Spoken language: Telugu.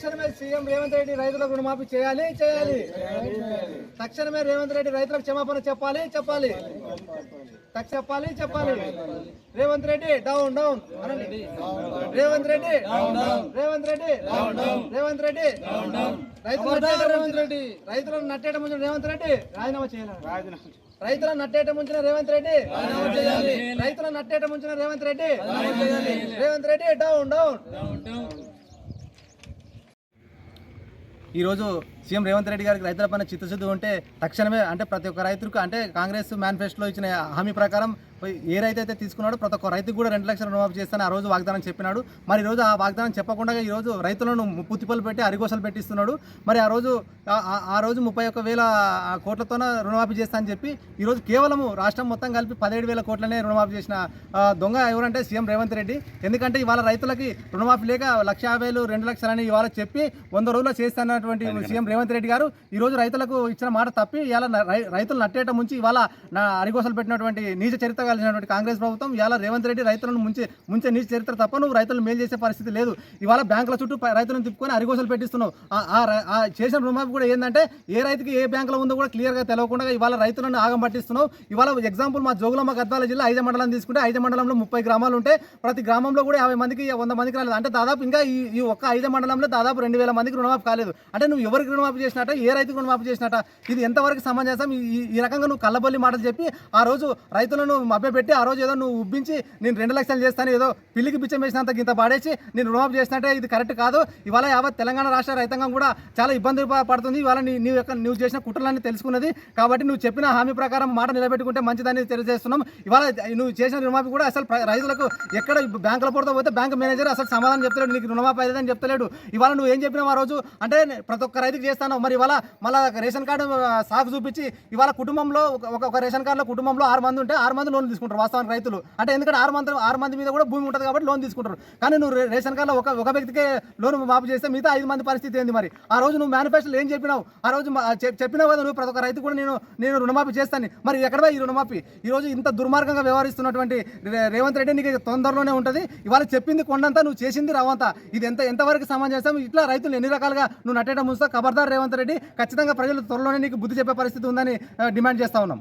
తక్షణమే సీఎం రేవంత్ రెడ్డి రైతులకు రుణమాఫీ చేయాలి. తక్షణమే రేవంత్ రెడ్డి రైతులకు క్షమాపణ చెప్పాలి. చెప్పాలి. రేవంత్ రెడ్డి డౌన్ అనండి. రేవంత్ రెడ్డి రైతులను నట్టేట ముంచిన రేవంత్ రెడ్డి రాజీనామా చేయాలి. రైతులను నట్టేట ముంచిన రేవంత్ రెడ్డి డౌన్. ఈరోజు సీఎం రేవంత్ రెడ్డి గారికి రైతుల పైన చిత్తశుద్ధి ఉంటే తక్షణమే అంటే ప్రతి ఒక్క రైతుకు అంటే కాంగ్రెస్ మేనిఫెస్టోలో ఇచ్చిన హామీ ప్రకారం ఏ రైతు అయితే తీసుకున్నాడో ప్రతి ఒక్క రైతుకు కూడా 2 లక్షల రుణమాఫీ చేస్తానని ఆ రోజు వాగ్దానం చెప్పినాడు. మరి ఈరోజు ఆ వాగ్దానం చెప్పకుండా ఈరోజు రైతులను పుత్తిపలు పెట్టి అరిగోసలు పెట్టిస్తున్నాడు. మరి ఆ రోజు 31,000 కోట్లతోన రుణమాఫీ చేస్తా అని చెప్పి ఈరోజు కేవలం రాష్ట్రం మొత్తం కలిపి 17,000 కోట్లనే రుణమాఫీ చేసిన దొంగ ఎవరంటే సీఎం రేవంత్ రెడ్డి. ఎందుకంటే ఇవాళ రైతులకి రుణమాఫీ లేక 1,50,000 2 లక్షలని ఇవాళ చెప్పి 100 రోజుల్లో చేస్తానటువంటి సీఎం రేవంత్ రెడ్డి గారు ఈరోజు రైతులకు ఇచ్చిన మాట తప్పి ఇవాళ రైతులు నట్టేట ముంచి ఇవాళ అరిగోసలు పెట్టినటువంటి నీచ చరిత్ర కలిసినటువంటి కాంగ్రెస్ ప్రభుత్వం ఇవాళ రేవంత్ రెడ్డి రైతులను ముంచే నీచ చరిత్ర తప్ప నువ్వు రైతులను మేలు చేసే పరిస్థితి లేదు. ఇవాళ బ్యాంకుల చుట్టూ రైతులను తిప్పుకొని అరిగోసలు పెట్టిస్తున్నావు. చేసిన రుణమాఫీ కూడా ఏంటంటే ఏ రైతుకి ఏ బ్యాంకులో ఉందో కూడా క్లియర్గా తెలియకుండా ఇవాళ రైతులను ఆగం పట్టిస్తున్నావు. ఇవాళ ఎగ్జాంపుల్ మా జోగులాంబ గద్వాల జిల్లా ఐజ మండలం తీసుకుంటే ఐజ మండలంలో 30 గ్రామాలు ఉంటే ప్రతి గ్రామంలో కూడా 50 మందికి 100 మందికి రాలేదు. అంటే దాదాపు ఇంకా ఈ ఒక్క ఐజ మండలంలో దాదాపు 2,000 మందికి రుణమాఫీ కాలేదు. అంటే నువ్వు ఎవరికి రుణమాఫీ చేసినట్ట, ఏ రైతుకు రుణమాఫీ చేసినట్ట? ఇది ఎంతవరకు సమంజసం? ఈ రకంగా నువ్వు కళ్ళబొల్లి మాటలు చెప్పి ఆ రోజు రైతులను మభ్యపెట్టి ఆ రోజు ఏదో నువ్వు ఉబ్బించి నేను 2 లక్షలు చేస్తాను ఏదో పిల్లికి బిచ్చం వేసినంత ఇంత పాడేసి నేను రుణమాఫీ చేసినట్టే ఇది కరెక్ట్ కాదు. ఇవాళ యావత్ తెలంగాణ రాష్ట్ర రైతాంగం కూడా చాలా ఇబ్బంది పడుతుంది. ఇవాళ నువ్వు చేసిన కుట్రలన్నీ తెలుసుకున్నది కాబట్టి నువ్వు చెప్పిన హామీ ప్రకారం మాట నిలబెట్టుకుంటే మంచిదని తెలియజేస్తున్నాం. ఇవాళ నువ్వు చేసిన రుణమాఫీ కూడా అసలు రైతులకు ఎక్కడ బ్యాంకుల పోతే పోతే బ్యాంక్ మేనేజర్ అసలు సమాధానం చెప్తలేడు, నీకు రుణమాఫీ అయ్యేదని చెప్తలేడు. ఇవాళ నువ్వు ఏం చెప్పినావు ఆ రోజు అంటే ప్రతి ఒక్క రైతుకి చేస్తాను. మరి ఇవాళ మళ్ళీ రేషన్ కార్డు సాగు చూపించి ఇవాళ కుటుంబంలో ఒక రేషన్ కార్డులో కుటుంబంలో 6 మంది ఉంటే 6 మంది లోన్ తీసుకుంటారు వాస్తవానికి రైతులు. అంటే ఎందుకంటే 6 మంది మీద కూడా భూమి ఉంటుంది కాబట్టి లోన్ తీసుకుంటారు. కానీ నువ్వు రేషన్ కార్డులో ఒక వ్యక్తికే లోన్ మాఫీ చేస్తే మిగతా 5 మంది పరిస్థితి ఏంది? మరి ఆ రోజు నువ్వు మేనిఫెస్టోలో ఏం చెప్పినావు? ఆ రోజు చెప్పినావు కదా నువ్వు ప్రతి ఒక్క రైతు కూడా నేను రుణమాఫీ చేస్తాను. మరి ఎక్కడ ఈ రుణమాఫీ? ఈ రోజు ఇంత దుర్మార్గంగా వ్యవహరిస్తున్నటువంటి రేవంత్ రెడ్డి నీకు తొందరలోనే ఉంటుంది. ఇవాళ చెప్పింది కొండంతా, నువ్వు చేసింది రవంతా. ఇది ఎంతవరకు సమంజసం? ఇట్లా రైతులు ఎన్ని రకాలుగా నువ్వు నట్టేట ముంచుతా. ఖబర్దార్ రేవంత్ రెడ్డి, ఖచ్చితంగా ప్రజలు త్వరలోనే నీకు బుద్ధి చెప్పే పరిస్థితి ఉందని డిమాండ్ చేస్తా ఉన్నాం.